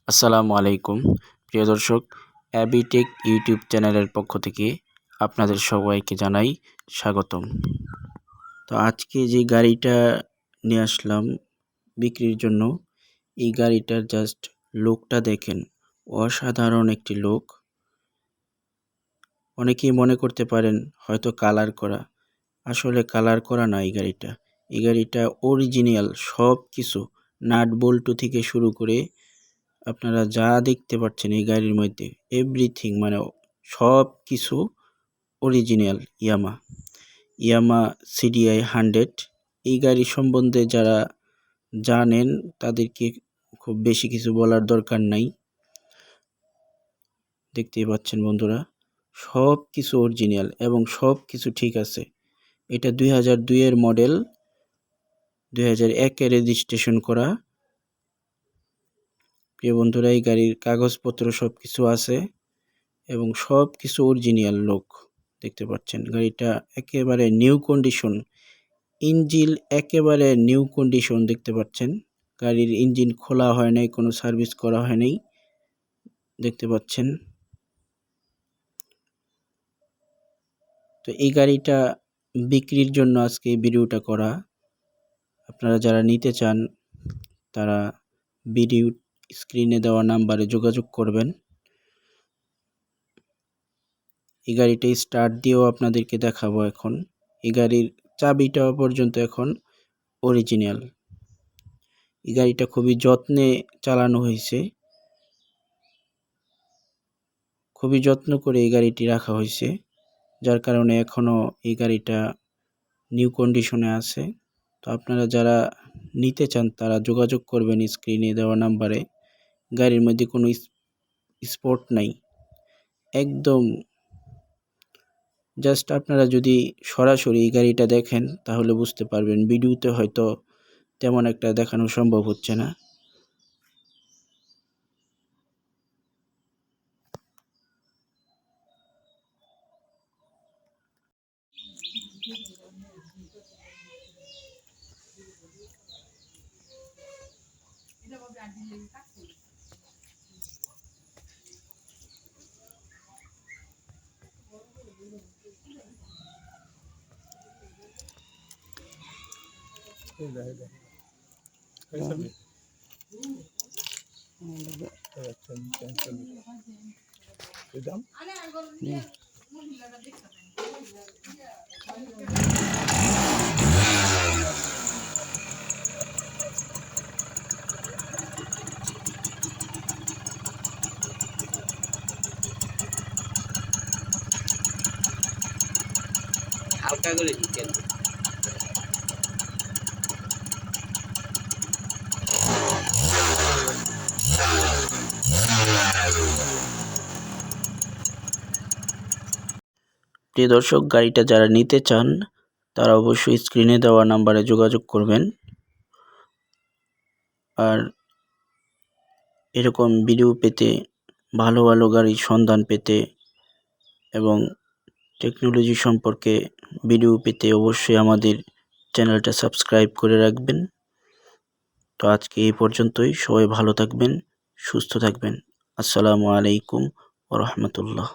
আসসালামু আলাইকুম প্রিয় দর্শক, অ্যাবিটেক ইউটিউব চ্যানেলের পক্ষ থেকে আপনাদের সবাইকে জানাই স্বাগতম। তো আজকে যে গাড়িটা নিয়ে আসলাম বিক্রির জন্য, এই গাড়িটার জাস্ট লুকটা দেখেন, অসাধারণ একটি লুক। অনেকেই মনে করতে পারেন হয়তো কালার করা, আসলে কালার করা না। এই গাড়িটা অরিজিনাল সব কিছু, নাট বল্টু থেকে শুরু করে আপনারা যা দেখতে পাচ্ছেন এই গাড়ির মধ্যে এভরিথিং, মানে সব কিছু অরিজিনাল ইয়ামা CDI 100। এই গাড়ি সম্বন্ধে যারা জানেন তাদেরকে খুব বেশি কিছু বলার দরকার নাই। দেখতেই পাচ্ছেন বন্ধুরা, সব কিছু অরিজিনাল এবং সব কিছু ঠিক আছে। এটা 2002 এর মডেল, 2001 এ রেজিস্ট্রেশন করা। প্রিয় বন্ধুরা, এই গাড়ির কাগজপত্র সব কিছু আছে এবং সব কিছু অরিজিনাল লোক দেখতে পাচ্ছেন। গাড়িটা একেবারে নিউ কন্ডিশন, ইঞ্জিন একেবারে নিউ কন্ডিশন দেখতে পাচ্ছেন। গাড়ির ইঞ্জিন খোলা হয় নাই, কোনো সার্ভিস করা হয় নাই দেখতে পাচ্ছেন। তো এই গাড়িটা বিক্রির জন্য আজকে এই ভিডিওটা করা। আপনারা যারা নিতে চান তারা ভিডিও স্ক্রিনে দেওয়া নাম্বারে যোগাযোগ করবেন। এই গাড়িটা স্টার্ট দিয়েও আপনাদেরকে দেখাবো। এখন এই গাড়ির চাবিটা পর্যন্ত এখন অরিজিনাল। এই গাড়িটা খুবই যত্নে চালানো হয়েছে, খুবই যত্ন করে এই গাড়িটি রাখা হয়েছে, যার কারণে এখনও এই গাড়িটা নিউ কন্ডিশনে আছে। তো আপনারা যারা নিতে চান তারা যোগাযোগ করবেন স্ক্রিনে দেওয়া নাম্বারে। গাড়ির মধ্যে কোনো স্পট নাই, একদম জাস্ট আপনারা যদি সরাসরি এই গাড়িটা দেখেন তাহলে বুঝতে পারবেন। ভিডিওতে হয়তো তেমন একটা দেখানো সম্ভব হচ্ছে না। হালকা করে দিতেন। প্রিয় দর্শক, গাড়িটা যারা নিতে চান তারা অবশ্যই স্ক্রিনে দেওয়া নাম্বারে যোগাযোগ করবেন। আর এরকম ভিডিও পেতে, ভালো ভালো গাড়ির সন্ধান পেতে এবং টেকনোলজি সম্পর্কে ভিডিও পেতে অবশ্যই আমাদের চ্যানেলটা সাবস্ক্রাইব করে রাখবেন। তো আজকে এই পর্যন্তই। সবাই ভালো থাকবেন, সুস্থ থাকবেন। আসসালামু আলাইকুম ওয়া রাহমাতুল্লাহ।